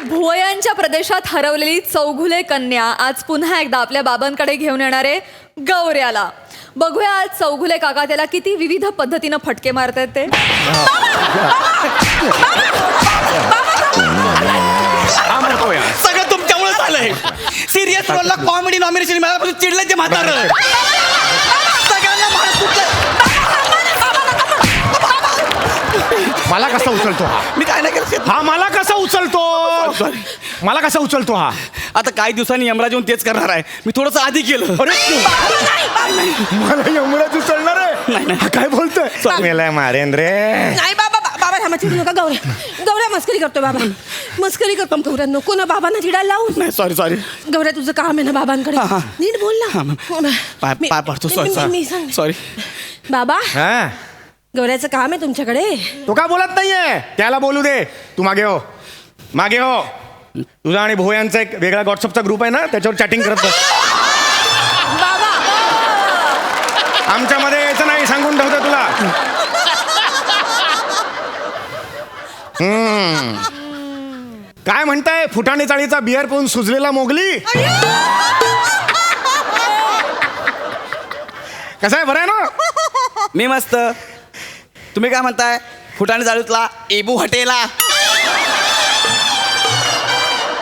भुवयांच्या प्रदेशात हरवलेली चौघुले कन्या आज पुन्हा एकदा आपल्या बाबांकडे घेऊन येणारे गौऱ्याला. बघूया आज चौघुले काका त्याला किती विविध पद्धतीनं फटके मारतात ते. सगळं तुमच्यामुळे झालंय. सिरियस रोलला कॉमेडी नॉमिनेशन मिळाल्यापासून चिडलं ते म्हातारं. सगळ्यांना मला कसा उचलतो हा? मी काय नाही केलं. हा मला कसा उचलतो? मला कसा उचलतो हा? आता काही दिवसांनी यमराज येऊन तेच करणार आहे. मी थोडंसं आधी केलं. अरे मला यमराज उचलणार आहे? हा काय बोलतोय? मेलाय मारेन रे. नाही बाबा बाबा थांबा, चिडू नका. गौऱ्या मस्करी करतो बाबा, मस्करी करतो. गौऱ्या नको ना बाबांना चिडायला लावून. नाही सॉरी. गौऱ्या तुझं काम आहे ना बाबांकडे, नीट बोल ना. पाय पडतो. मी सांग. सॉरी बाबा, हा गौऱ्याचं काम आहे तुमच्याकडे. तो का बोलत नाहीये? त्याला बोलू दे. तू मागे हो, मागे हो. तुझा आणि भोयांचा एक वेगळा व्हॉट्सअपचा ग्रुप आहे ना, त्याच्यावर चॅटिंग करत बस. बाबा आमच्यामध्ये यायचं नाही, सांगून ठेवतो तुला. काय म्हणताय? फुटाणे चाळीचा बिअर पिऊन सुजलेला मोगली. कसा आहे? बरं आहे ना? मी मस्त. तुम्ही काय म्हणताय? फुटाणे चालूतला एबू हटेला.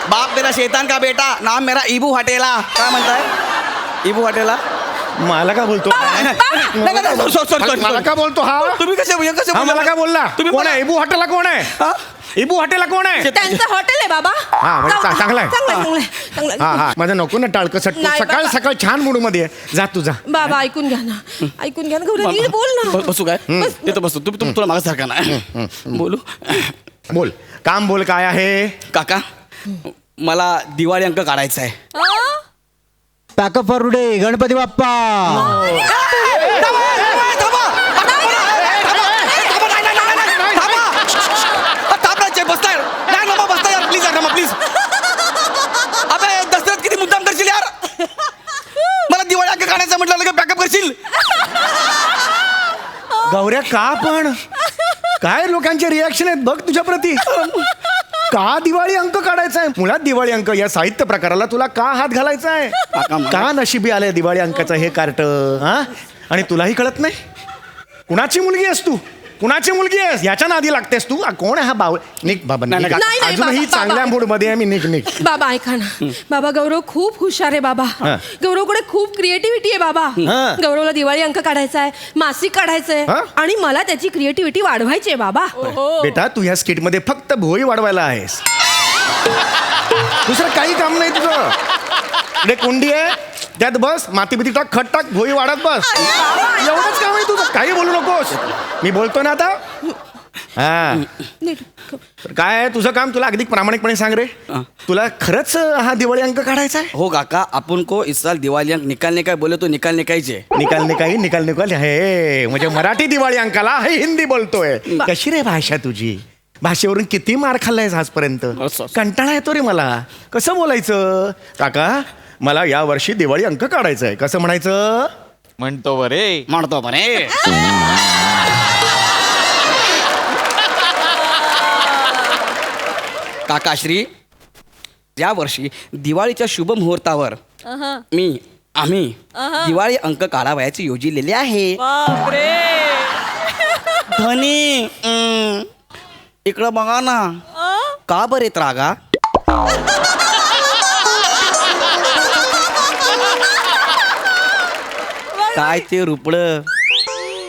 बाप मेरा शैतान का बेटा, नाम मेरा इबू हटेला. काय म्हणताय? इबू हटेला. मला का बोलतो? मला का बोलतो हा? तुम्ही कसे हा मला का बोलला? तुम्ही कोण आहे? इबू हॉटेलला कोण आहे? इबू हॉटेलला कोण आहे? त्यांचं हॉटेल आहे बाबा. हा म्हणजे चांगला आहे. चांगलं हा हा माझं नको ना टाळकं सटकं. नाही सकाळ बाबा. सकाळ छान मूड मध्ये आहे. जा तू जा. बाबा ऐकून घ्या ना, ऐकून घ्या ना. गौऱ्या नीट बोल ना. बसू काय? तिथं बसू. तुम्ही तुला मागासारखा नाही बोलू. बोल, काम बोल. काय आहे? काका, मला दिवाळी अंक काढायचा आहे. Pack up for today. Ganpati Bappa. Please. अबे दसऱ्यात किती मुद्दाम करशील यार. मला दिवाळी अंक काढायचा म्हटलं लगेच पॅकअप करशील. गौऱ्या का पण? काय लोकांचे रिॲक्शन आहेत बघ तुझ्या प्रती. का दिवाळी अंक काढायचा आहे? मुळात दिवाळी अंक या साहित्य प्रकाराला तुला का हात घालायचा आहे? का नशिबी आलंय दिवाळी अंकाचं हे कार्ट? हा, आणि तुलाही कळत नाही? कुणाची मुलगी आहेस तू? कुणाची मुलगी आहेस? याच्या नादी लागतेस तू? कोण आहे हा बावळ? निक बाबा, नाही, अजूनही बाबा, चांगल्या मूड मध्ये आहे मी. निक बाबा ऐका ना. बाबा गौरव खूप हुशार आहे बाबा. गौरवकडे खूप क्रिएटिव्हिटी आहे बाबा. गौरवला दिवाळी अंक काढायचा आहे, मासिक काढायचंय, आणि मला त्याची क्रिएटिव्हिटी वाढवायची आहे बाबा. बेटा, तू ह्या स्किट मध्ये फक्त भोई वाढवायला आहेस. दुसरं काही काम नाही तुझं. इकडे कुंडी आहे, त्यात बस, माती बिती टाक, खत टाक, भोई वाढत बस. एवढंच काम आहे तुझं. काही बोलू नकोस. मी बोलतो ना आता. हा, काय आहे तुझं काम? तुला अगदी प्रामाणिकपणे सांग रे. तुला खरंच हा दिवाळी अंक काढायचा आहे? हो काका, आपण को इस साल दिवाळी अंक निकालने काय बोले तो निकालने काहीचे. निकाल हे म्हणजे मराठी दिवाळी अंकाला हे हिंदी बोलतोय. कशी रे भाषा तुझी? भाषेवरून किती मार खाल्लायस आजपर्यंत? कंटाळा येतो रे मला. कसं बोलायचं? काका, मला या वर्षी दिवाळी अंक काढायचा आहे. कसं म्हणायचं? म्हणतो बरे. काकाश्री, या वर्षी दिवाळीच्या शुभ मुहूर्तावर आम्ही दिवाळी अंक काढावयाची योजिलेली आहे. धनी, इकडं बघा ना. का बरे त्रागा? काय ते रुपड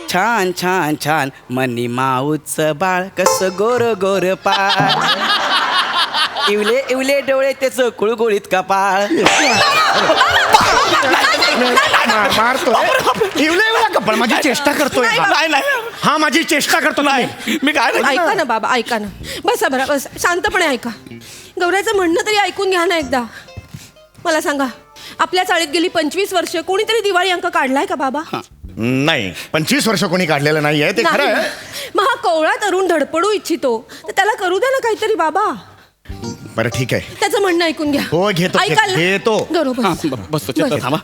छान छान छान मनी माऊच बाळ कस गोर गोर पाळ. इवले इवले डोळे त्याच कुळगुळीत कपाळ. मारतो माझी चेष्टा करतोय. हा माझी चेष्टा करतो. नाही मी काय ऐका ना बाबा, ऐका ना. बसा बरं, बस. शांतपणे ऐका. गौऱ्याचं म्हणणं तरी ऐकून घ्या ना एकदा. मला सांगा, आपल्या चाळीत गेली 25 वर्ष कोणीतरी दिवाळी अंक काढलाय का बाबा? नाही, 25 वर्ष कोणी काढलेलं नाहीये, ते खरं आहे. मग हा कोवळा तरुण धडपडू इच्छितो, तर त्याला करू द्या ना काहीतरी बाबा. बरं ठीक आहे. त्याचं म्हणणं ऐकून घ्या. हो, घेतो, ऐकाल ना? घेतो. गौरव बस. हा, बसतो चित्र थांबा.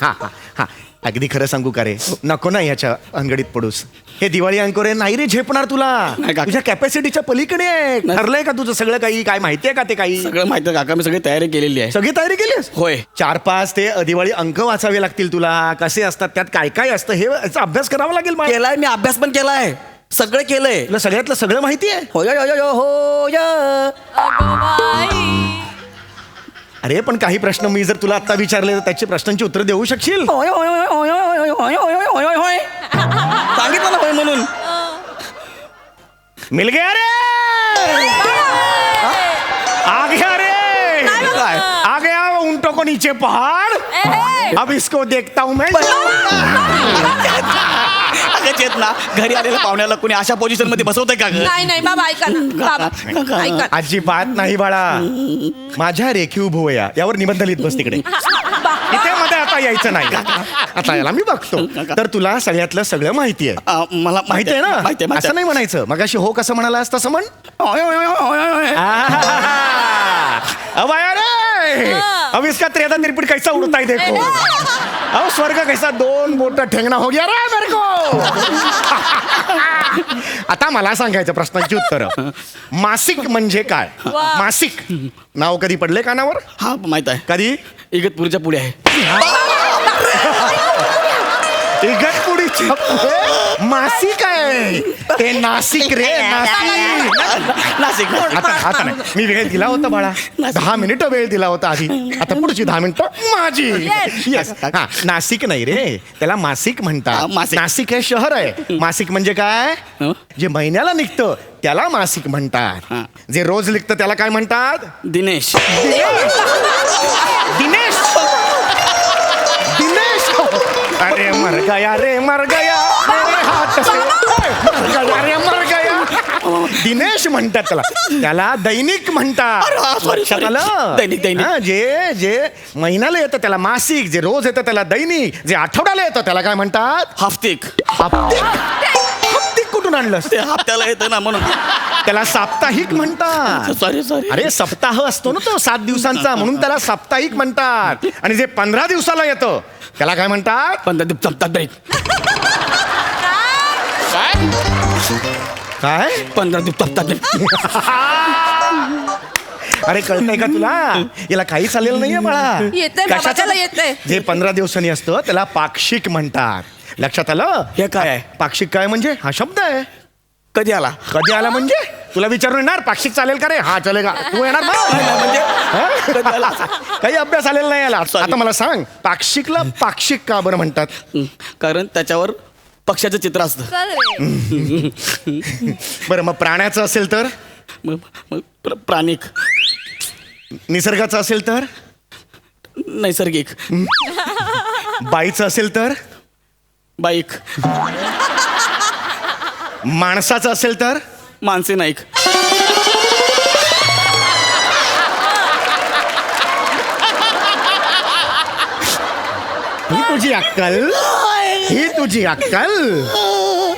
हा हा हा अगदी खरं सांगू का रे, नको ना याच्या अंगडीत पडूस. हे दिवाळी अंकोरे नाही रे झेपणार तुला. नाही काका. तुझ्या कॅपॅसिटीच्या पलीकडे आहे. ठरलंय का तुझं सगळं काही? काय माहितीये का ते काही? सगळं माहिती आहे काका, मी सगळी तयारी केलेली आहे. सगळी तयारी केलीस? होय. 4-5 ते दिवाळी अंक वाचावे लागतील तुला. कसे असतात, त्यात काय काय असतं, हे याचा अभ्यास करावा लागेल मला. केलाय मी, अभ्यास पण केलाय, सगळं केलंय. तुला सगळ्यातलं सगळं माहिती आहे? होय होय होय होय. अगं बाई. अरे पण काही प्रश्न मी जर तुला आता विचारले तर त्याची प्रश्नांची उत्तर देऊ शकशील? होय होय होय होय होय होय होय होय होय होय. सांगितलं ना होय म्हणून. मिल गया रे, आ गया रे, काय? आ गया वो ऊंटों को नीचे पहाड़. ए, अब इसको देखता हूं मैं. अगं चेतना, घरी आलेल्या पाहुण्याला कोणी अशा पोझिशन मध्ये बसवतंय का गं? नाही नाही बाबा ऐका ना. बाबा ऐका. अजिबात नाही बाळा. माझ्या रेखीव भुवया यावर निबंध लिहित बस तिकडे. इथे मध्ये आता यायचं नाही. आता याला मी बघतो. तर तुला सगळ्यातलं सगळं माहिती आहे. मला माहिती आहे ना? माहिती आहे. असं नाही म्हणायचं. मगाशी हो कसं म्हणालास तसं म्हण. होय होय होय होय होय. अब आया रे, अब इसका 13 तिरपीट कैसा उड़ता है देखो. अब स्वर्ग कैसा 2 बोट ठेंगना हो गया रे मेरे को. आता मला सांगायचं प्रश्नांची उत्तरं. मासिक म्हणजे काय? मासिक नाव कधी पडले कानावर? हा माहित आहे. कधी? इगतपुरीच्या पुढे आहे. इगतपुरीची मासिक आहे ते. नाशिक रे, नाशिक. नाशिक. आता नाही, मी वेळ दिला होता बाळा. 10 मिनिटं वेळ दिला होता आधी. आता पुढची 10 मिनिटं माझी. येस. हा, नाशिक नाही रे, त्याला मासिक म्हणतात. मासिक. नाशिक हे शहर आहे. मासिक म्हणजे काय? जे महिन्याला निघतं त्याला मासिक म्हणतात. जे रोज निघतं त्याला काय म्हणतात? दिनेश. दिनेश. दिनेश. अरे मर गया रे, मर गया मेरे हाथ से. मर गया रे, मर गया. दिनेश म्हणतात त्याला. त्याला दैनिक म्हणतात. sorry. लक्षात आलं? दैनिक, दैनिक. हा, जे महिन्याला येतं त्याला मासिक, जे रोज येतं त्याला दैनिक, जे आठवड्याला येतं त्याला काय म्हणतात? हाफतिक. हप्तिक. हप्तिक कुठून आणलंस? ते हप्त्याला येतं ना म्हणून. त्याला साप्ताहिक म्हणतात. सॉरी. अरे सप्ताह असतो ना तो 7 दिवसांचा, म्हणून त्याला साप्ताहिक म्हणतात. आणि जे 15 दिवसाला येतं त्याला काय म्हणतात? 15 दिवस जमतात ब्रेक. काय? 15 दिवस जमतात ब्रेक. अरे कळतंय का तुला? याला काही चालेल नाहीये बाळा. येतंय बाबा, कशाचं? त्याला येतंय. जे 15 दिवसांनी असतं त्याला पाक्षिक म्हणतात. लक्षात आलं? हे काय आहे? पाक्षिक काय म्हणजे? हा शब्द आहे. कधी आला? कधी आला म्हणजे? तुला विचारून येणार पाक्षिक चालेल का रे? हा चालेल. तू येणार म्हणजे हा? कधी आला? काही अभ्यास आलेला नाही याला. Sorry. आता मला सांग, पाक्षिकला पाक्षिक का बरं म्हणतात? कारण त्याच्यावर पक्ष्याचं चित्र असतं. चल रे. बरं मग प्राण्याचं असेल तर? मग प्राणिक. निसर्गाचं असेल तर? नैसर्गिक. बाईचं असेल तर? बाईक. माणसाचं असेल तर? मानसी नाईक. ही तुझी अक्कल? ही तुझी अक्कल?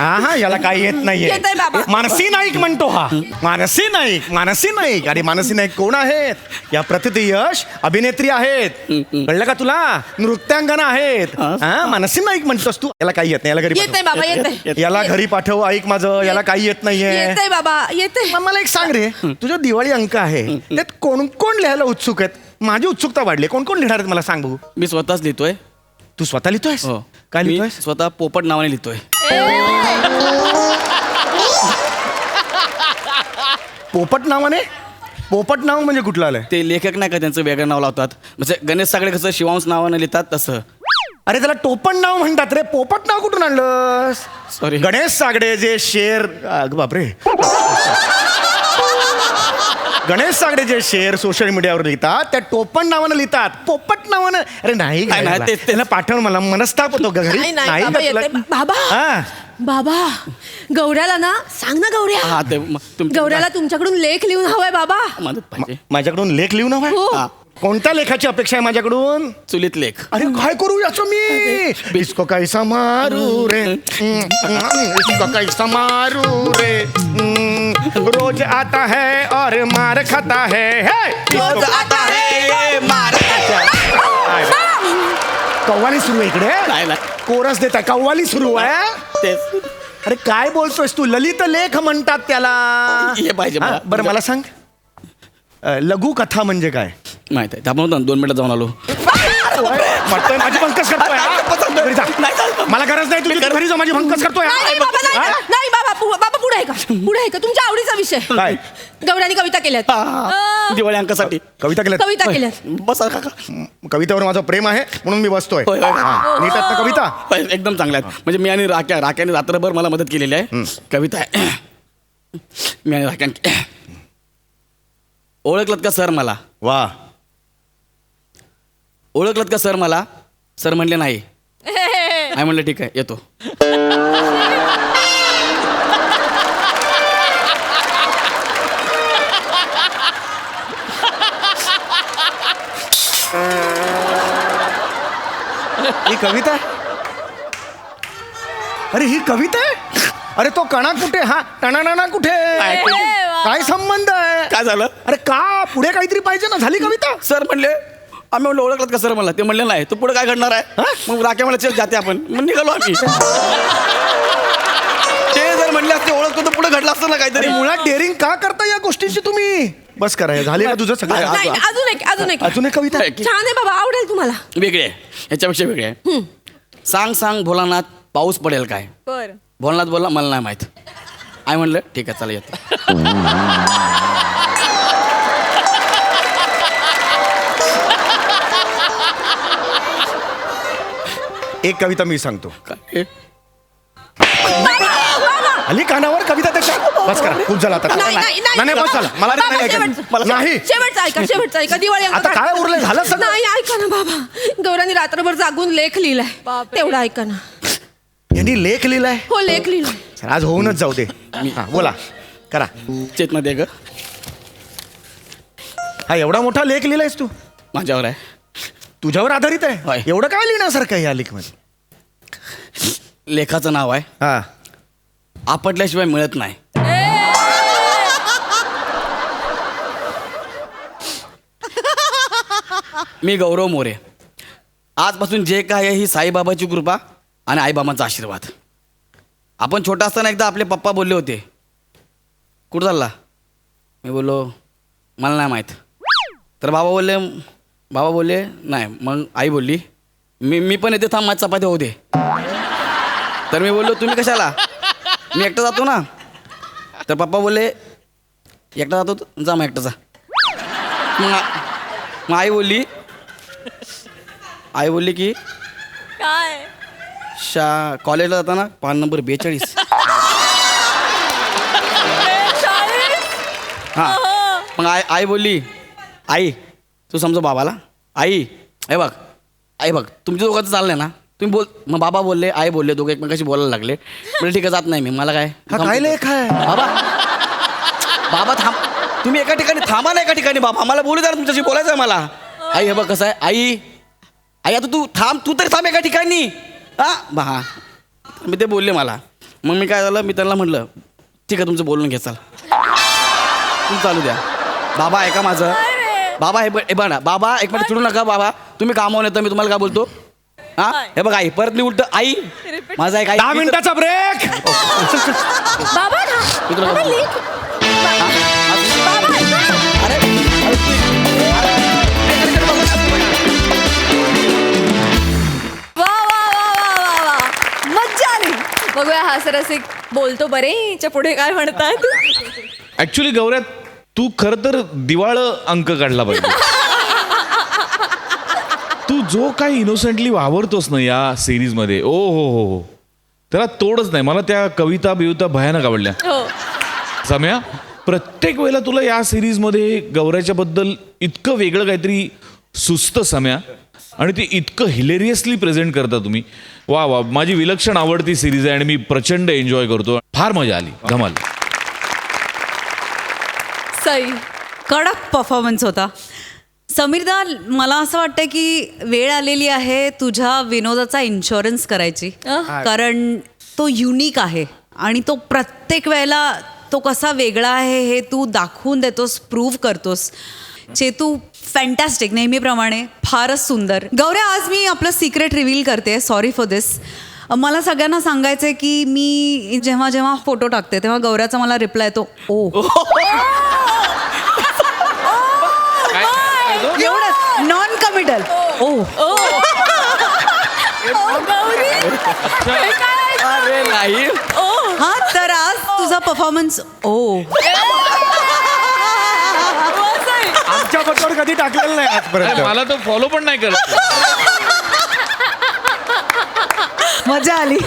हा याला काही येत नाहीये. येतंय बाबा. मानसी नाईक म्हणतो हा. मानसी नाईक, मानसी नाईक. अरे मानसी नाईक कोण आहेत? या प्रतियश अभिनेत्री आहेत. कळलं का तुला? नृत्यांगना आहेत. हा मानसी नाईक म्हणतोस तू. याला काही येत नाही. याला घरी येतंय पाठव. बाबा, येतंय. याला घरी पाठव. ऐक माझं, याला काही येत नाहीये. येतंय बाबा, येतंय. मग मला एक सांग रे, तुझा दिवाळी अंक आहे त्यात कोण कोण लिहायला उत्सुक आहेत? माझी उत्सुकता वाढली. कोण कोण लिहिणार आहेत मला सांग बघू. मी स्वतःच लिहितोय. तू स्वतः लिहितोयस? हो. काय मी लिहितोयस? स्वतः पोपट नावाने लिहितोय. पोपट नावाने? पोपट नाव म्हणजे कुठलं आलंय? ते लेखक नाही का त्यांचं वेगळं नाव लावतात. म्हणजे गणेश सागडे कसं शिवांश नावाने लिहितात तसं. अरे त्याला टोपण नाव म्हणतात रे. पोपट नाव कुठून आणलंस? सॉरी. गणेश सागडे जे शेर, बापरे, गणेश सागडे जे शेर सोशल मीडियावर लिहितात त्या टोपण नावानं लिहितात. पोपट नावानं? अरे नाही नाही, घ्यायला. ते- त्याला पाठवून मला मनस्ताप होतो घरी. नाही नाही नाही बाबा, का तुला? येतंय. बाबा हा. बाबा गौऱ्याला ना सांग ना गौऱ्या. हा ते तुमच्या गौऱ्याला तुमच्याकडून लेख लिहून हवाय बाबा. मदत पाहिजे. माझ्याकडून लेख लिहून हवाय? हो. हा. कोणत्या लेखाची अपेक्षा आहे माझ्याकडून? चुलीत लेख. अरे काय करू याचं मी? इसको कैसा मारू रे, इसको कैसा मारू रे, रोज आता है और मार खाता है, रोज आता है, मार कव्वाली सुरू आहे इकडे. नाही ना. कोरस देत आहे, कव्वाली सुरू आहे. तेच अरे काय बोलतोयस तू? ललित लेख म्हणतात त्याला. हे पाहिजे मला. बरं मला सांग, लघु कथा म्हणजे काय? माहित आहे. आपण होतो ना, 2 मिनिटात जाऊन आलो. वाटतंय माझी भंकस करतोय हा? घरी जा. मला गरज नाही तुझी, घरी जा. माझी भंकस करतोय हा? नाही बाबा, नाही, हा? नाही बाबा, बाबा पुढे आहे का? पुढे आहे का? तुमच्या आवडीचा विषय. काय गौऱ्याने कविता केल्यात. दिवाळी अंकासाठी कविता केल्या? कविता केल्यात. बसा काका. कवितेवर माझं प्रेम आहे म्हणून मी बसतोय. होय, होय. हा. नीट आहेत ना कविता? होय, एकदम चांगल्या आहेत. म्हणजे मी आणि राक्याने रात्रभर मला मदत केलेली आहे. कविता आहे. मी आणि राक्याने ओळखलत का सर मला? वा. ओळखलत का सर मला? सर म्हणले नाही. नाही म्हणलं ठीक आहे येतो. ही कविता आहे? अरे ही कविता आहे? अरे तो कणा कुठे? हा टणाणा कुठे? काय संबंध आहे? काय झालं? अरे का पुढे काहीतरी पाहिजे ना. झाली कविता? सर म्हणले, आम्ही म्हणलं ओळखलत का सर मला? ते म्हणले नाही. तू पुढे काय घडणार आहे? मग राख्या मला चल जाते आपण. मग निघालो आम्ही. ते जर म्हणले असते ओळखतो तर पुढे घडलं असतं ना काहीतरी. अरे मुळात डेअरिंग का करता या गोष्टीची तुम्ही? बस करा, झाली का तुझं सगळं? नाही, अजून एक. अजून एक कविता? छान आहे बाबा, आवडेल तुम्हाला. वेगळे आहे, याच्यापेक्षा वेगळे आहे. सांग सांग भोलानाथ, पाऊस पडेल काय? बर. भोलानाथ बोलला मला नाही माहित. आय म्हणलं ठीक आहे चला येतो. एक कविता मी सांगतो. काय? आली कानावर कविता त्याच्या? बस करा, खूप झालं आता. नाही, नाही, बस झालं. मला बाबा, नाही ऐकायचं. शेवटचं. नाही. शेवटचं ऐका. दिवाळी अंक आता काय काढ. उरलंय? झालं सगळं? नाही, ऐका ना बाबा. गौऱ्याने रात्रभर जागून लेख लिहिलाय. बापरे. तेवढा ऐका ना. यांनी लेख लिहिलाय? हो, लेख लिहिलाय. चल, आज होऊनच जाऊ दे. हा, बोला करा. चेतना दे ग. हा एवढा मोठा लेख लिहिलायस तू? माझ्यावर आहे. तुझ्यावर आधारित आहे? होय. एवढं काय लिहिण्यासारखं आहे या लेख मध्ये? लेखाचं नाव आहे हा. आपटल्याशिवाय मिळत नाही. मी गौरव मोरे. आजपासून जे काय आहे ही साईबाबाची कृपा आणि आईबाबांचा आशीर्वाद. आपण छोटा असताना एकदा आपले पप्पा बोलले होते, कुठं चालला? मी बोललो मला नाही माहीत. तर बाबा बोलले नाही. मग आई बोलली मी पण येते, थांब माझी चपाती होऊ दे. तर मी बोललो तुम्ही कशाला? मी एकटा जातो ना. तर पप्पा बोलले एकटा जातो जा, मग एकटा जा. मग आई बोलली की काय? कॉलेजला जाताना पान नंबर 42. हां. मग आई बोलली आई तू समजो बाबाला. आई बघ तुमच्या दोघांचं चाललंय ना, तुम्ही बोल. मग बाबा बोलले आई बोलले, दोघं एकमेकाशी बोलायला लागले. म्हणजे ठीक आहे जात नाही मी, मला काय. हा काय लेख आहे? बाबा थांब, तुम्ही एका ठिकाणी थांबा ना. एका ठिकाणी बाबा मला बोलू द्या ना, तुमच्याशी बोलायचं आहे मला. आई हे बघ कसं आहे. आई आता तू थांब, तू तरी थांब एका ठिकाणी. हा मी ते बोलले मला. मग मी काय झालं, मी त्यांना म्हटलं ठीक आहे तुमचं बोलून घे, चल तुम्ही चालू द्या. बाबा ऐका माझं. बाबा हे बघा बाबा, एक मिनिट चिडू नका बाबा. तुम्ही कामावून येतं, मी तुम्हाला काय बोलतो. हा हे बघ आई, परत मी उलट आई माझा एक 10 मिनिटाचा ब्रेक. बाबा ना. मी तुला बाबा, बोलतो. लेख. अरे वा वा वा वा वा वा, मज्जा आली. बघूया हा सरसिक बोलतो बरे. च्या पुढे काय म्हणतात? ऍक्च्युली गौऱ्या, तू खर तर दिवाळ अंक काढला पाहिजे. तू जो काही इनोसेंटली वावरतोस ना या सिरीज मध्ये, ओ हो, त्याला तोडच नाही. मला त्या कविता बिविता भयानक आवडल्या. हो. सम्या, प्रत्येक वेळेला तुला या सिरीज मध्ये गौऱ्याच्या बद्दल इतकं वेगळं काहीतरी सुचतं सम्या, आणि ते इतकं हिलेरियसली प्रेझेंट करता तुम्ही. वा वा, माझी विलक्षण आवडती सिरीज आहे आणि मी प्रचंड एन्जॉय करतो. फार मजा आली, धमाल. सई. कडक परफॉर्मन्स होता. समीरदा, मला असं वाटतं की वेळ आलेली आहे तुझ्या विनोदाचा इन्शुरन्स करायची. कारण तो युनिक आहे आणि तो प्रत्येक वेळेला तो कसा वेगळा आहे हे तू दाखवून देतोस, प्रूव्ह करतोस. चेतू फॅन्टॅस्टिक, नेहमीप्रमाणे फारच सुंदर. गौऱ्या, आज मी आपलं सिक्रेट रिव्हील करते, सॉरी फॉर दिस. मला सगळ्यांना सांगायचं आहे की मी जेव्हा जेव्हा फोटो टाकते तेव्हा गौऱ्याचा मला रिप्लाय येतो ओ. एवढंच, नॉन कमिटल ओ. अरे नाही. हा, तर आज तुझा परफॉर्मन्स ओ. आमच्या फोटोवर कधी टाकलेलं नाही आजपर्यंत. मला तो फॉलो पण नाही करत. मजा आली.